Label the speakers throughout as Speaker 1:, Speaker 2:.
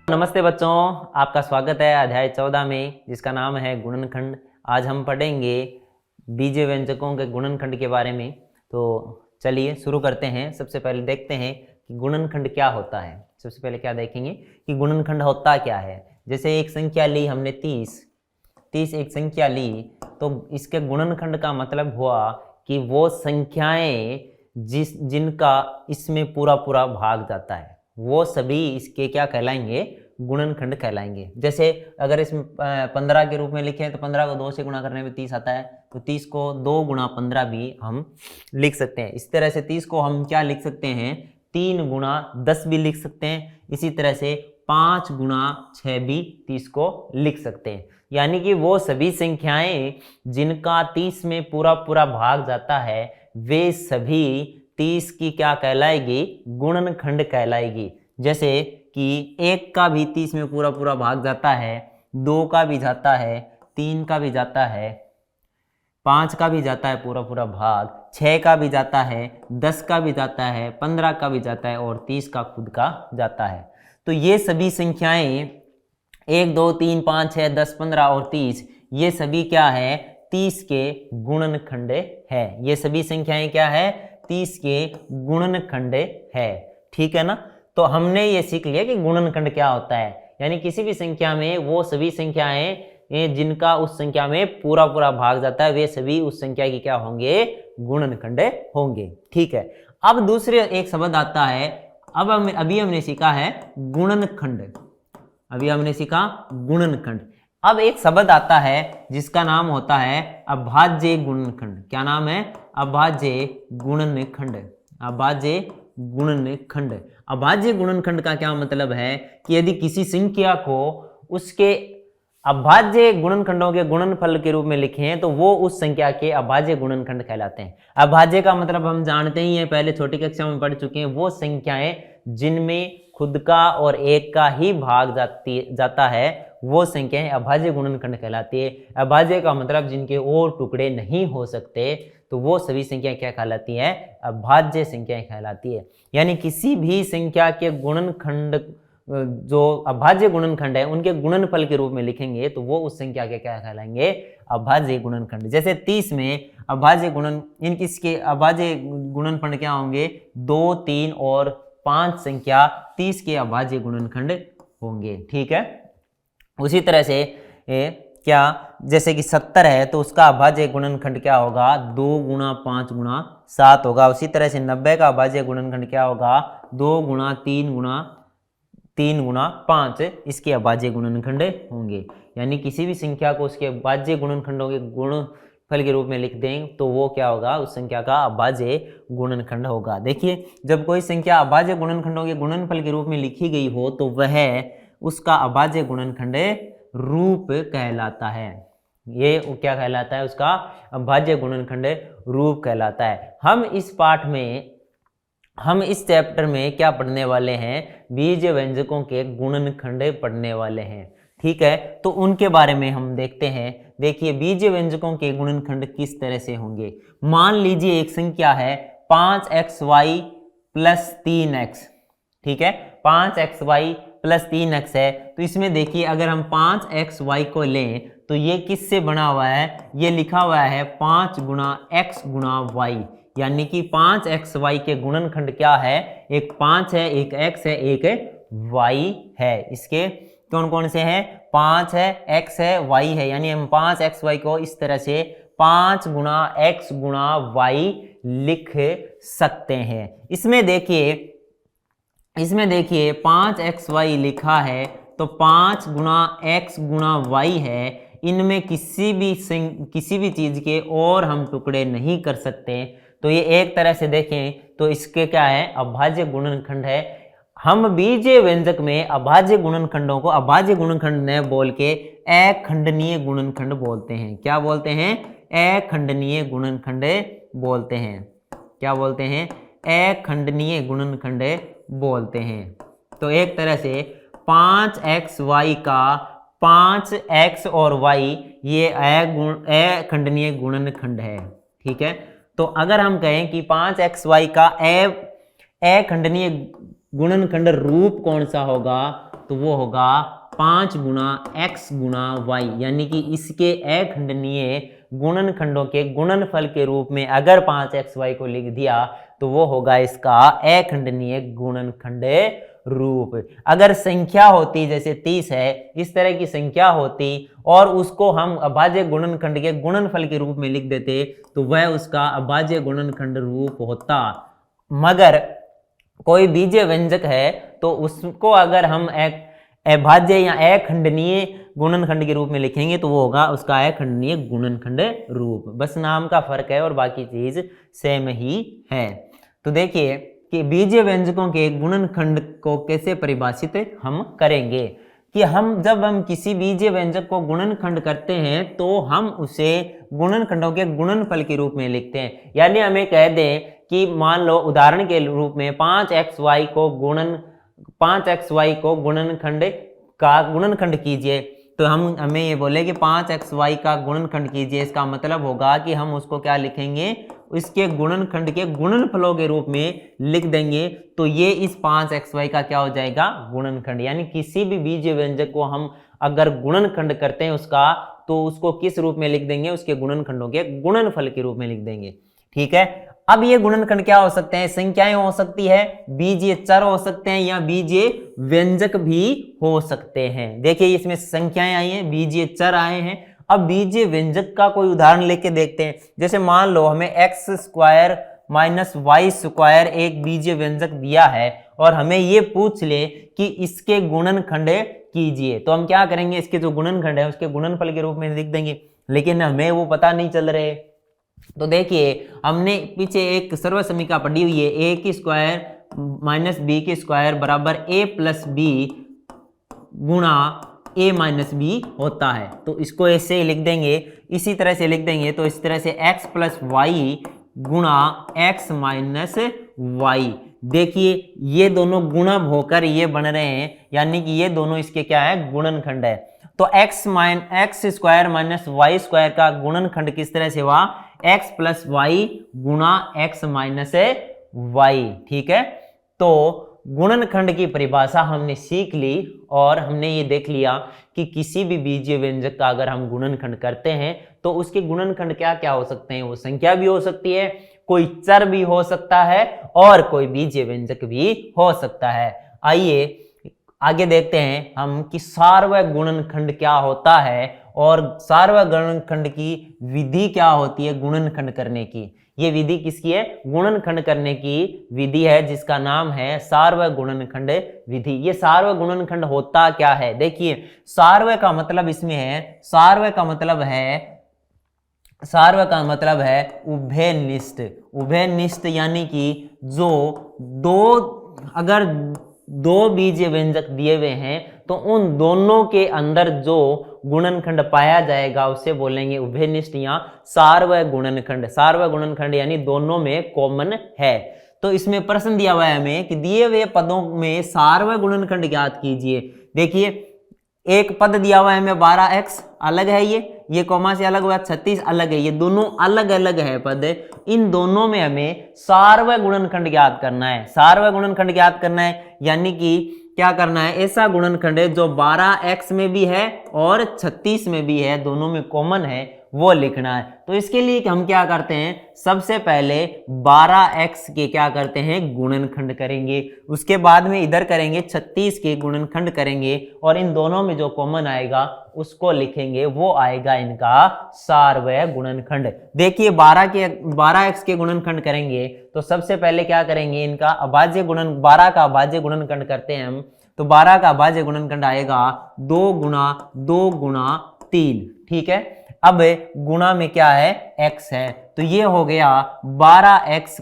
Speaker 1: नमस्ते बच्चों, आपका स्वागत है अध्याय 14 में, जिसका नाम है गुणनखंड। आज हम पढ़ेंगे बीजीय व्यंजकों के गुणनखंड के बारे में। तो चलिए शुरू करते हैं। सबसे पहले देखते हैं कि गुणनखंड क्या होता है। सबसे पहले क्या देखेंगे कि गुणनखंड होता क्या है। जैसे एक संख्या ली हमने 30 एक संख्या ली, तो इसके गुणनखंड का मतलब हुआ कि वो संख्याएं जिनका इसमें पूरा पूरा भाग जाता है, वो सभी इसके क्या कहलाएंगे, गुणनखंड कहलाएंगे। जैसे अगर इसमें 15 के रूप में लिखें तो 15 को 2 से गुणा करने में 30 आता है, तो 30 को 2 गुणा 15 भी हम लिख सकते हैं। इस तरह से 30 को हम क्या लिख सकते हैं, 3 गुणा 10 भी लिख सकते हैं। इसी तरह से 5 गुणा 6 भी 30 को लिख सकते हैं। यानी कि वो सभी संख्याएं जिनका 30 में पूरा पूरा भाग जाता है, वे सभी 30 की क्या कहलाएगी, गुणनखंड कहलाएगी। जैसे कि 1 का भी 30 में पूरा पूरा भाग जाता है, 2 का भी जाता है, 3 का भी जाता है, 5 का भी जाता है पूरा पूरा भाग, 6 का भी जाता है, 10 का भी जाता है, 15 का भी जाता है और 30 का खुद का जाता है। तो ये सभी संख्याएं 1, 2, 3, 5, 6, 10, 15 और 30, ये सभी क्या है, 30 के गुणनखंड है। ये सभी संख्याएं क्या है, 30 के गुणनखंड है। ठीक है ना। तो हमने ये सीख लिया कि गुणनखंड क्या होता है। यानी किसी भी संख्या में वो सभी संख्याएं जिनका उस संख्या में पूरा पूरा भाग जाता है, वे सभी उस संख्या की क्या होंगे, गुणनखंड होंगे। ठीक है। अब दूसरे एक शब्द आता है। अभी हमने सीखा है गुणनखंड। अभी हमने सीखा गुणनखंड। अब एक शब्द आता है जिसका नाम होता है अभाज्य गुणनखंड। क्या नाम है, अभाज्य गुणनखंड। अभाज्य गुणनखंड। अभाज्य गुणनखंड का क्या मतलब है कि यदि किसी संख्या को उसके अभाज्य गुणनखंडों के गुणनफल के रूप में लिखें तो वो उस संख्या के अभाज्य गुणनखंड कहलाते हैं। अभाज्य का मतलब हम जानते ही हैं, पहले छोटी कक्षा में पढ़ चुके हैं। वो संख्याएं जिनमें खुद का और एक का ही भाग जाता है, वो संख्याएं अभाज्य गुणनखंड कहलाती है। अभाज्य का मतलब जिनके और टुकड़े नहीं हो सकते, तो वो सभी संख्याएं क्या कहलाती है, अभाज्य संख्याएं कहलाती है। यानी किसी भी संख्या के गुणनखंड जो अभाज्य गुणनखंड है, उनके गुणनफल के रूप में लिखेंगे तो वो उस संख्या के क्या कहलाएंगे, अभाज्य गुणनखंड। जैसे 30 में अभाज्य इसके अभाज्य गुणनफल क्या होंगे, 2, 3 और 5 संख्या 30 के अभाज्य गुणनखंड होंगे। ठीक है। उसी तरह से क्या, जैसे कि 70 है तो उसका अभाज्य गुणनखंड क्या होगा, 2 गुणा 5 गुणा 7 होगा। उसी तरह से 90 का अभाज्य गुणनखंड क्या होगा, 2 गुणा 3 गुणा 5 इसके अभाज्य गुणनखंड होंगे। यानी किसी भी संख्या को उसके अभाज्य गुणनखंडों के गुणनफल के रूप में लिख दें तो वो क्या होगा, उस संख्या का अभाज्य गुणनखंड होगा। देखिए, जब कोई संख्या अभाज्य गुणनखंडों के गुणनफल के रूप में लिखी गई हो तो वह उसका अभाज्य गुणनखंड रूप कहलाता है। ये क्या कहलाता है, उसका अभाज्य गुणनखंड रूप कहलाता है। हम इस चैप्टर में क्या पढ़ने वाले हैं, बीजीय व्यंजकों के गुणनखंड पढ़ने वाले हैं। ठीक है। तो उनके बारे में हम देखते हैं। देखिए, बीजीय व्यंजकों के गुणनखंड किस तरह से होंगे। मान लीजिए एक संख्या है 5xy प्लस 3x। ठीक है, 5xy प्लस 3x है। तो इसमें देखिए, अगर हम 5xy को लें तो ये किससे बना हुआ है, ये लिखा हुआ है 5 गुणा x गुणा y। यानी कि 5xy के गुणनखंड क्या है, एक 5 है, एक x है, एक y है। इसके कौन कौन से हैं, 5 है, x है, y है। यानी हम 5xy को इस तरह से 5 गुणा x गुणा y लिख सकते हैं। इसमें देखिए 5xy लिखा है तो 5 गुणा x गुणा y है। इनमें किसी भी चीज के और हम टुकड़े नहीं कर सकते। तो ये एक तरह से देखें तो इसके क्या है, अभाज्य गुणनखंड है। हम बीजीय व्यंजक में अभाज्य गुणनखंडों को अभाज्य गुणनखंड न बोल के अखंडनीय गुणनखंड बोलते हैं। क्या बोलते हैं, अखंडनीय गुणनखंड बोलते हैं। क्या बोलते हैं, अखंडनीय गुणनखंड बोलते हैं। तो एक तरह से 5xy का 5x और y ये अखंडनीय गुणनखंड है। ठीक है। तो अगर हम कहें कि 5xy का अखंडनीय गुणनखंड रूप कौन सा होगा, तो वो होगा 5 गुणा x गुणा y, यानी कि इसके अखंडनीय गुणनखंडों के गुणनफल के रूप में अगर 5xy को लिख दिया तो वो होगा इसका अखंडनीय गुणनखंड रूप। अगर संख्या होती जैसे 30 है, इस तरह की संख्या होती और उसको हम अभाज्य गुणनखंड के गुणनफल के रूप में लिख देते तो वह उसका अभाज्य गुणनखंड रूप होता। मगर कोई बीजीय व्यंजक है तो उसको अगर हम अभाज्य या अखंडनीय गुणनखंड के रूप में लिखेंगे तो वो होगा उसका अखंडनीय गुणनखंड रूप। बस नाम का फर्क है और बाकी चीज सेम ही है। तो देखिए कि बीजीय व्यंजकों के गुणनखंड को कैसे परिभाषित हम करेंगे कि जब हम किसी बीजीय व्यंजक को गुणनखंड करते हैं तो हम उसे गुणनखंडों के गुणनफल के रूप में लिखते हैं। यानी हमें कह दें कि मान लो उदाहरण के रूप में 5xy को गुणनखंड का गुणनखंड कीजिए, तो हमें ये बोले कि 5xy का गुणनखंड कीजिए। इसका मतलब होगा कि हम उसको क्या लिखेंगे, इसके गुणनखंड के गुणनफलों के रूप में लिख देंगे। तो ये इस 5xy का क्या हो जाएगा, गुणनखंड। यानी किसी भी बीजीय व्यंजक को हम अगर गुणनखंड करते हैं उसका, तो उसको किस रूप में लिख देंगे, उसके गुणनखंडों के गुणनफल के रूप में लिख देंगे। ठीक है। अब ये गुणनखंड क्या हो सकते हैं, संख्याएं हो सकती है, बीजीय चर हो सकते हैं या बीजीय व्यंजक भी हो सकते हैं। देखिए इसमें संख्याएं आई हैं, बीजीय चर आए हैं। अब बीजीय व्यंजक का कोई उदाहरण लेके देखते हैं। जैसे मान लो हमें x² - y² एक बीजीय व्यंजक दिया है और हमें ये पूछ ले कि इसके गुणनखंड कीजिए, तो हम क्या करेंगे, इसके जो गुणनखंड है उसके गुणनफल के रूप में लिख देंगे। लेकिन हमें वो पता नहीं चल रहे, तो देखिए हमने पीछे एक सर्वसमीका पढ़ी हुई है, a² - b² बराबर a + b गुणा a - b होता है। तो इसको ऐसे ही लिख देंगे, इसी तरह से लिख देंगे। तो इस तरह से x + y गुणा x - y। देखिए ये दोनों गुणा होकर ये बन रहे हैं, यानी कि ये दोनों इसके क्या है, गुणनखंड है। तो x² - y² का गुणनखंड किस तरह से हुआ, x + y गुणा x - y। ठीक है। तो गुणनखंड की परिभाषा हमने सीख ली और हमने ये देख लिया कि किसी भी बीजीय व्यंजक का अगर हम गुणनखंड करते हैं तो उसके गुणनखंड क्या क्या हो सकते हैं। वो संख्या भी हो सकती है, कोई चर भी हो सकता है और कोई बीजीय व्यंजक भी हो सकता है। आइए आगे देखते हैं हम कि सार्वय गुणनखंड क्या होता है और सार्वय गुणनखंड की विधि क्या होती है गुणनखंड करने की। ये विधि किसकी है, गुणनखंड करने की विधि है जिसका नाम है सार्वय गुणनखंड विधि। ये सार्वय गुणनखंड होता क्या है, देखिए सार्वय का मतलब इसमें है, सार्वय का मतलब है उभयनिष्ठ। उभयनिष्ठ यानी कि अगर दो बीजीय व्यंजक दिए हुए हैं तो उन दोनों के अंदर जो गुणनखंड पाया जाएगा उसे बोलेंगे उभयनिष्ठ या सार्वय गुणनखंड। सार्वय गुणनखंड यानी दोनों में कॉमन है। तो इसमें प्रश्न दिया हुआ है हमें कि दिए हुए पदों में सार्वय गुणनखंड ज्ञात कीजिए। देखिए एक पद दिया हुआ है हमें 12x अलग है, ये कॉमा से अलग हुआ, 36 अलग है, ये दोनों अलग अलग है पद। इन दोनों में हमें सार्वय गुणनखंड ज्ञात करना है। सार्वय गुणनखंड ज्ञात करना है यानी कि क्या करना है, ऐसा गुणनखंड है जो 12x में भी है और 36 में भी है, दोनों में कॉमन है, वो लिखना है। तो इसके लिए हम क्या करते हैं, सबसे पहले 12x के क्या करते हैं, गुणनखंड करेंगे। उसके बाद में इधर करेंगे 36 के गुणनखंड करेंगे और इन दोनों में जो कॉमन आएगा उसको लिखेंगे, वो आएगा इनका सार्वय गुणनखंड। देखिए 12x के गुणनखंड करेंगे तो सबसे पहले क्या करेंगे, इनका अभाज्य गुणन 12 का अभाज्य गुणनखंड करते हैं हम। तो 12 का अभाज्य गुणनखंड आएगा 2 गुणा 2 गुणा 3। ठीक है। अब गुणा में क्या है, x है, तो ये हो गया 12x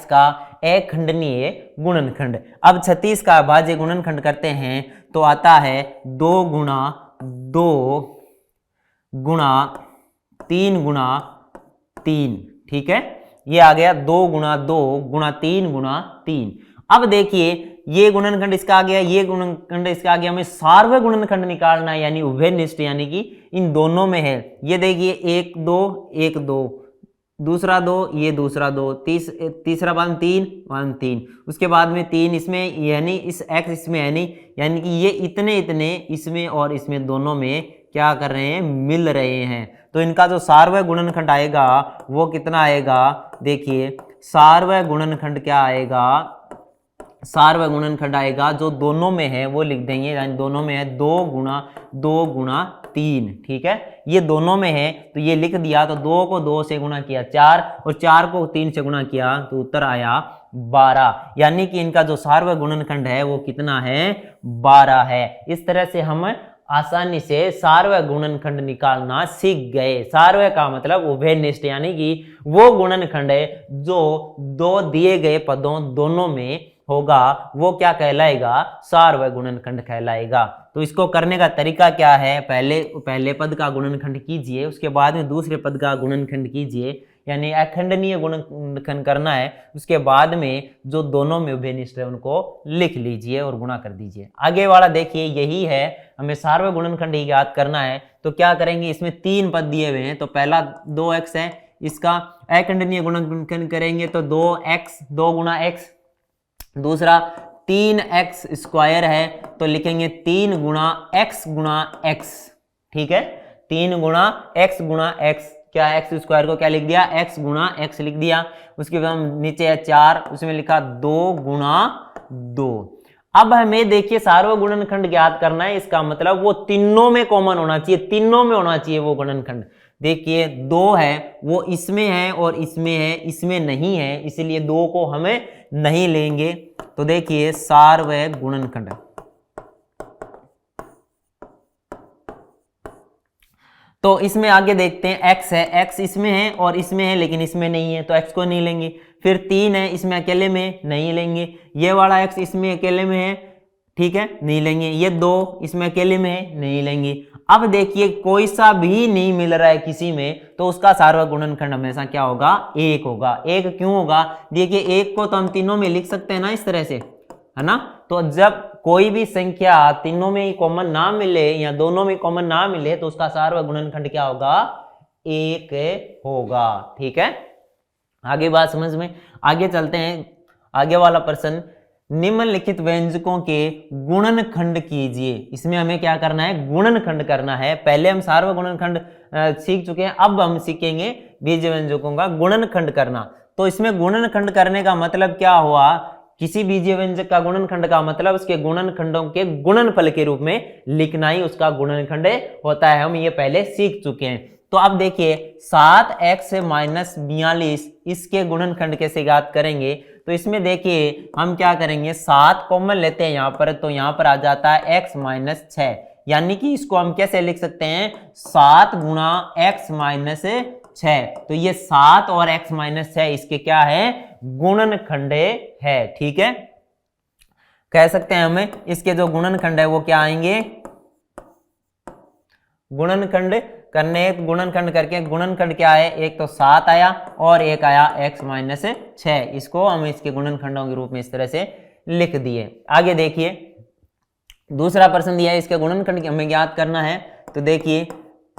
Speaker 1: का अखंडनीय गुणनखंड। अब 36 का अभाज्य गुणनखंड करते हैं तो आता है 2 गुणा 2 गुणा 3 गुणा 3। ठीक है, ये आ गया 2 गुणा 2 गुणा 3 गुणा 3। अब देखिए ये गुणनखंड इसका आ गया, ये गुणनखंड इसका आ गया। हमें सार्वय गुणनखंड निकालना है यानी उभयनिष्ठ, यानी कि इन दोनों में है। ये देखिए 1 2 1 2, दूसरा 2, ये दूसरा 2, तीसरा वन 3, वन 3, उसके बाद में 3 इसमें, यानी इस x इसमें है नहीं, यानी कि ये इतने इतने इसमें और इसमें दोनों में क्या कर रहे हैं, मिल रहे हैं। तो इनका जो सार्वय गुणनखंड आएगा वो कितना आएगा, देखिए सार्वय गुणनखंड क्या आएगा, सार्वय गुणनखंड आएगा जो दोनों में है वो लिख देंगे, यानी दोनों में है 2 गुणा 3, ठीक है, ये दोनों में है तो ये लिख दिया। तो 2 को 2 से गुणा किया 4 और 4 को 3 से गुणा किया तो उत्तर आया 12, यानी कि इनका जो सार्वय गुणनखंड है वो कितना है, 12 है। इस तरह से हम आसानी से सार्वय गुणनखंड निकालना सीख गए। सार्वय का मतलब उभयनिष्ठ, यानी कि वो गुणनखंड है जो दो दिए गए पदों दोनों में होगा, वो क्या कहलाएगा, सार्वय गुणनखंड कहलाएगा। तो इसको करने का तरीका क्या है, पहले पद का गुणनखंड कीजिए, उसके बाद में दूसरे पद का गुणनखंड कीजिए, यानी अखंडनीय गुणनखंड करना है। उसके बाद में जो दोनों में उभयनिष्ठ है उनको लिख लीजिए और गुणा कर दीजिए। आगे वाला देखिए, यही है, हमें सार्वय गुणनखंड ही याद करना है। तो क्या करेंगे, इसमें 3 पद दिए हुए हैं, तो पहला 2x है, इसका अखंडनीय गुणनखंड करेंगे तो 2x, 2 गुणा x, दूसरा 3x स्क्वायर है तो लिखेंगे 3 गुणा x, ठीक है, 3 गुणा x, क्या x स्क्वायर को क्या लिख दिया, x गुणा x लिख दिया। उसके बाद नीचे है 4, उसमें लिखा 2 गुणा 2। अब हमें देखिए सार्वय गुणनखंड ज्ञात करना है, इसका मतलब वो तीनों में कॉमन होना चाहिए, तीनों में होना चाहिए वो गुणनखंड। देखिए 2 है वो इसमें है और इसमें है, इसमें नहीं है, इसलिए 2 को हमें नहीं लेंगे। तो देखिए सार्वय गुणनखंड, तो इसमें आगे देखते हैं x है, x इसमें है और इसमें है लेकिन इसमें नहीं है तो x को नहीं लेंगे। फिर 3 है, इसमें अकेले में नहीं लेंगे। ये वाला x इसमें अकेले में है, ठीक है, नहीं लेंगे। ये 2 इसमें अकेले में है, नहीं लेंगे। अब देखिए कोई सा भी नहीं मिल रहा है किसी में, तो उसका सार्वय गुणनखंड हमेशा क्या होगा, 1 होगा। 1 क्यों होगा, देखिए 1 को तो हम तीनों में लिख सकते हैं ना इस तरह से, है ना। तो जब कोई भी संख्या तीनों में ही कॉमन ना मिले या दोनों में कॉमन ना मिले तो उसका सार्वय गुणनखंड क्या होगा, 1 होगा, ठीक है। आगे बात समझ में, आगे चलते हैं। आगे वाला प्रश्न, निम्नलिखित व्यंजकों के गुणनखंड कीजिए। इसमें हमें क्या करना है, गुणनखंड करना है। पहले हम सार्वय गुणनखंड सीख चुके हैं, अब हम सीखेंगे बीज व्यंजकों का गुणनखंड करना। तो इसमें गुणनखंड करने का मतलब क्या हुआ, किसी बीजीय व्यंजक का गुणनखंड का मतलब उसके गुणनखंडों के गुणनफल के रूप में लिखना ही उसका गुणनखंड होता है। हम ये पहले सीख चुके हैं। तो अब देखिए 7x - 42 इसके गुणनखंड कैसे ज्ञात करेंगे। तो इसमें देखिए हम क्या करेंगे, 7 कॉमन लेते हैं यहाँ पर, तो यहाँ पर आ जाता है x - 6, यानी कि इसको हम कैसे लिख सकते हैं, 7 गुणा x - 6। तो ये 7 और x - 6 इसके क्या है, गुणनखंड है, ठीक है। कह सकते हैं हमें इसके जो गुणनखंड है वो क्या आएंगे, गुणनखंड करने, गुणनखंड करके गुणनखंड क्या है, एक तो 7 आया और एक आया x - 6। इसको हम इसके गुणनखंडों के रूप में इस तरह से लिख दिए। आगे देखिए दूसरा प्रश्न दिया है, इसके गुणनखंड हमें ज्ञात करना है। तो देखिए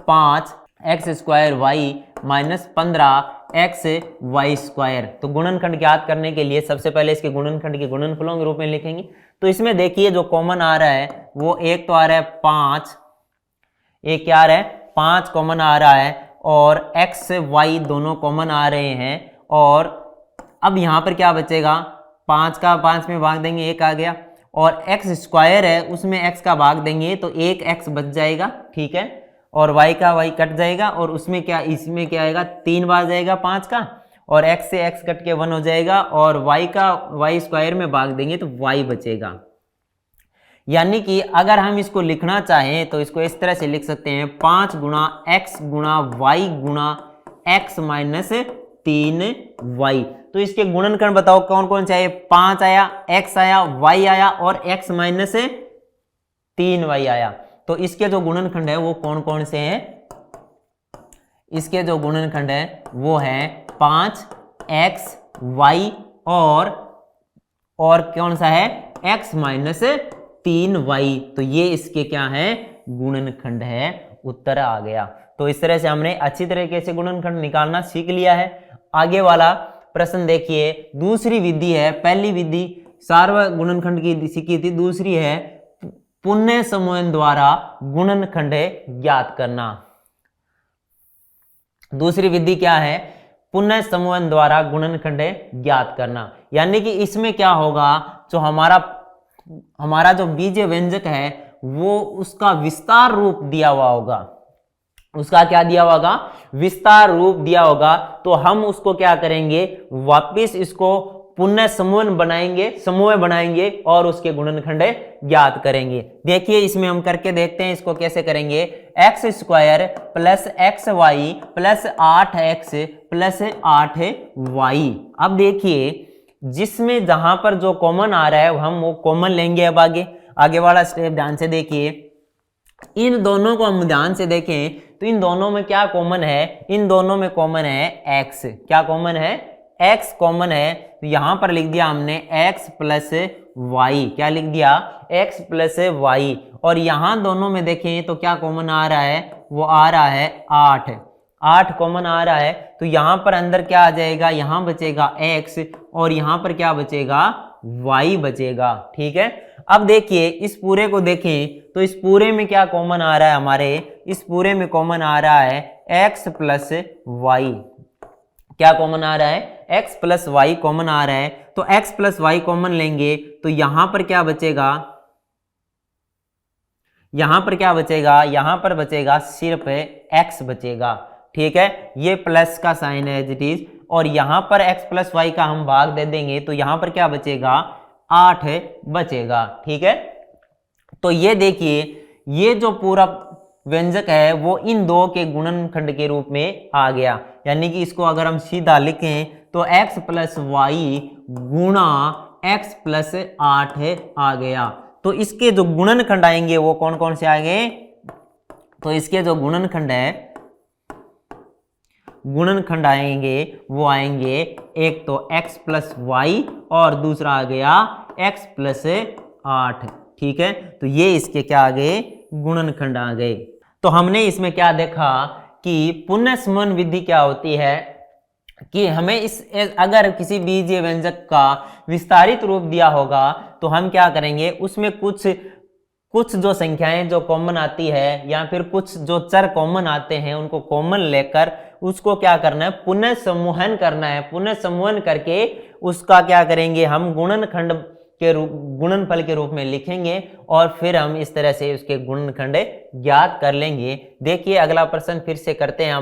Speaker 1: 5x² y - 15xy²। तो गुणनखंड ज्ञात करने के लिए सबसे पहले इसके गुणनखंड के गुणनफलों के रूप में लिखेंगे। तो इसमें देखिए जो कॉमन आ रहा है वो एक तो आ रहा है 5, एक क्या आ रहा है 5 कॉमन आ रहा है, और x y दोनों कॉमन आ रहे हैं। और अब यहाँ पर क्या बचेगा, 5 का 5 में भाग देंगे 1 आ गया, और x² है उसमें x का भाग देंगे तो 1 x बच जाएगा, ठीक है, और y का y कट जाएगा, और उसमें क्या, इसमें क्या आएगा 3 बार जाएगा 5 का, और x से x कट के 1 हो जाएगा, और y का y² में भाग देंगे तो y बचेगा। यानी कि अगर हम इसको लिखना चाहें तो इसको इस तरह से लिख सकते हैं, 5 गुणा x गुणा y गुणा x - 3y। तो इसके गुणनखंड बताओ कौन कौन से आए, 5 आया, x आया, y आया और x - 3y आया। तो इसके जो गुणनखंड है वो कौन कौन से हैं, इसके जो गुणनखंड है वो है 5x y और कौन सा है, x - 3y। तो ये इसके क्या है, गुणनखंड है। उत्तर आ गया। तो इस तरह से हमने अच्छी तरीके से गुणनखंड निकालना सीख लिया है। आगे वाला प्रश्न देखिए, दूसरी विधि है, पहली विधि सार्वत्रिक गुणनखंड की सीखी थी, दूसरी है पुनः समूहन द्वारा गुणनखंड ज्ञात करना। दूसरी विधि क्या है? पुनः समूहन द्वारा गुणनखंड ज्ञात करना। यानी कि इसमें क्या होगा, जो हमारा जो बीजीय व्यंजक है वो उसका विस्तार रूप दिया हुआ होगा, उसका क्या दिया होगा? विस्तार रूप दिया होगा। तो हम उसको क्या करेंगे, वापिस इसको पुनः समूह बनाएंगे और उसके गुणनखंड ज्ञात करेंगे। देखिए इसमें हम करके देखते हैं, इसको कैसे करेंगे। X square plus x y plus 8x plus 8y। अब देखिए जिसमें जहां पर जो कॉमन आ रहा है हम वो कॉमन लेंगे। अब आगे वाला स्टेप ध्यान से देखिए, इन दोनों को हम ध्यान से देखें तो इन दोनों में क्या कॉमन है? इन दोनों में कॉमन है x। क्या कॉमन है? x कॉमन है। तो यहां पर लिख दिया हमने x प्लस वाई। क्या लिख दिया? x plus y. और यहां दोनों में देखें तो क्या कॉमन आ रहा है? वो आ रहा है 8 कॉमन आ रहा है। तो यहां पर अंदर क्या आ जाएगा? यहां बचेगा x और यहां पर क्या बचेगा? y बचेगा। ठीक है। अब देखिए इस पूरे को देखें तो इस पूरे में क्या कॉमन आ रहा है? हमारे इस पूरे में कॉमन आ रहा है x प्लस वाई। क्या कॉमन आ रहा है? x प्लस वाई कॉमन आ रहा है। तो x प्लस वाई कॉमन लेंगे तो यहां पर क्या बचेगा? यहां पर क्या बचेगा? यहां पर बचेगा सिर्फ x बचेगा। ठीक है, ये प्लस का साइन है एज इट इज, और यहां पर x प्लस वाई का हम भाग दे देंगे तो यहां पर क्या बचेगा? 8 बचेगा। ठीक है, तो ये देखिए ये जो पूरा व्यंजक है वो इन दो के गुणनखंड के रूप में आ गया। यानी कि इसको अगर हम सीधा लिखें तो x प्लस वाई गुणा x प्लस 8 आ गया। तो इसके जो गुणनखंड आएंगे वो कौन कौन से आएंगे? तो इसके जो गुणनखंड आएंगे वो आएंगे, एक तो x प्लस वाई और दूसरा आ गया x प्लस 8। ठीक है, तो ये इसके क्या आ गए? गुणनखंड आ गए। तो हमने इसमें क्या देखा कि पुनः समूहन विधि क्या होती है कि हमें अगर किसी बीजीय व्यंजक का विस्तारित रूप दिया होगा तो हम क्या करेंगे, उसमें कुछ जो संख्याएं जो कॉमन आती है या फिर कुछ जो चर कॉमन आते हैं उनको कॉमन लेकर उसको क्या करना है? पुनः समूहन करना है। पुनः समूहन करके उसका क्या करेंगे? हम गुणनफल के रूप में लिखेंगे और फिर हम इस तरह से उसके गुणनखंड ज्ञात कर लेंगे। देखिए अगला प्रश्न फिर से करते हैं।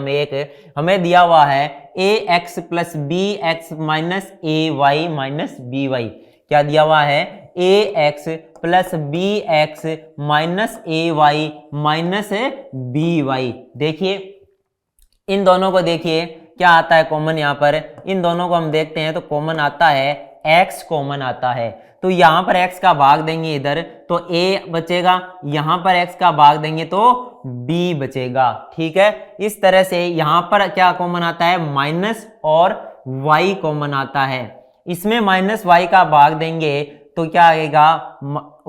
Speaker 1: हमें दिया हुआ है ax plus B X minus A Y minus B Y. क्या दिया हुआ है? ax plus B X minus A Y minus B Y. देखिए इन दोनों को देखिए क्या आता है कॉमन। यहाँ पर इन दोनों को हम देखते हैं तो कॉमन आता है x कॉमन आता है। तो यहाँ पर x का भाग देंगे इधर तो a बचेगा, यहाँ पर x का भाग देंगे तो b बचेगा। ठीक है, इस तरह से यहाँ पर क्या कॉमन आता है? माइनस और y कॉमन आता है। इसमें माइनस y का भाग देंगे तो क्या आएगा?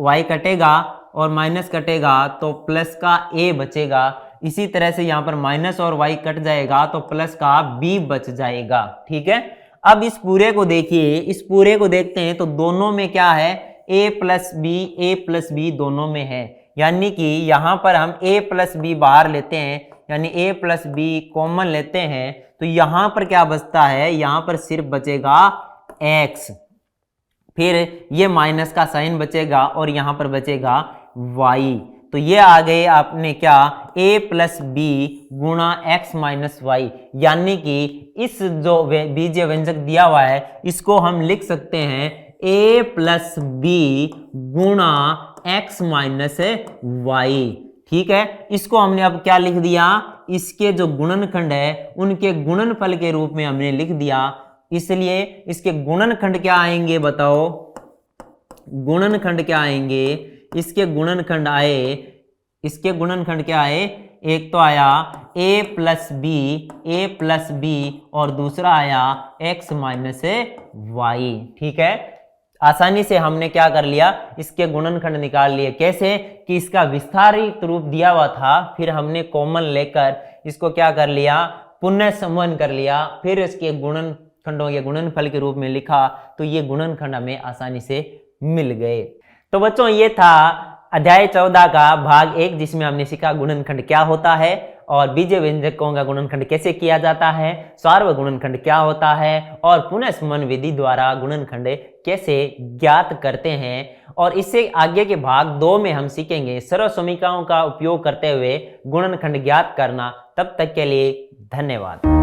Speaker 1: y कटेगा और माइनस कटेगा तो प्लस का a बचेगा। इसी तरह से यहाँ पर माइनस और y कट जाएगा तो प्लस का b बच जाएगा। ठीक है, अब इस पूरे को देखिए, इस पूरे को देखते हैं तो दोनों में क्या है? a प्लस बी दोनों में है। यानी कि यहाँ पर हम a प्लस बी बाहर लेते हैं, यानी a प्लस बी कॉमन लेते हैं तो यहाँ पर क्या बचता है? यहाँ पर सिर्फ बचेगा x, फिर ये माइनस का साइन बचेगा और यहाँ पर बचेगा y। तो ये आ गए आपने क्या? a प्लस बी गुणा x माइनस वाई। यानी कि इस जो बीजीय व्यंजक दिया हुआ है इसको हम लिख सकते हैं a प्लस बी गुणा x माइनस वाई। ठीक है, इसको हमने अब क्या लिख दिया? इसके जो गुणनखंड है उनके गुणनफल के रूप में हमने लिख दिया। इसलिए इसके गुणनखंड क्या आएंगे बताओ? गुणनखंड क्या आएंगे? इसके गुणनखंड क्या आए? एक तो आया a प्लस बी और दूसरा आया x माइनस वाई। ठीक है, आसानी से हमने क्या कर लिया? इसके गुणनखंड निकाल लिए। कैसे? कि इसका विस्तारित रूप दिया हुआ था, फिर हमने कॉमन लेकर इसको क्या कर लिया? पुनः समन कर लिया, फिर इसके गुणनखंडों या गुणनफल के रूप में लिखा, तो ये गुणनखंड हमें आसानी से मिल गए। तो बच्चों ये था अध्याय 14 का भाग 1, जिसमें हमने सीखा गुणनखंड क्या होता है और बीजीय व्यंजकों का गुणनखंड कैसे किया जाता है, सार्वभौम गुणनखंड क्या होता है और पुनः समन विधि द्वारा गुणनखंड कैसे ज्ञात करते हैं। और इससे आगे के भाग 2 में हम सीखेंगे सर्वसमीकाओं का उपयोग करते हुए गुणनखंड ज्ञात करना। तब तक के लिए धन्यवाद।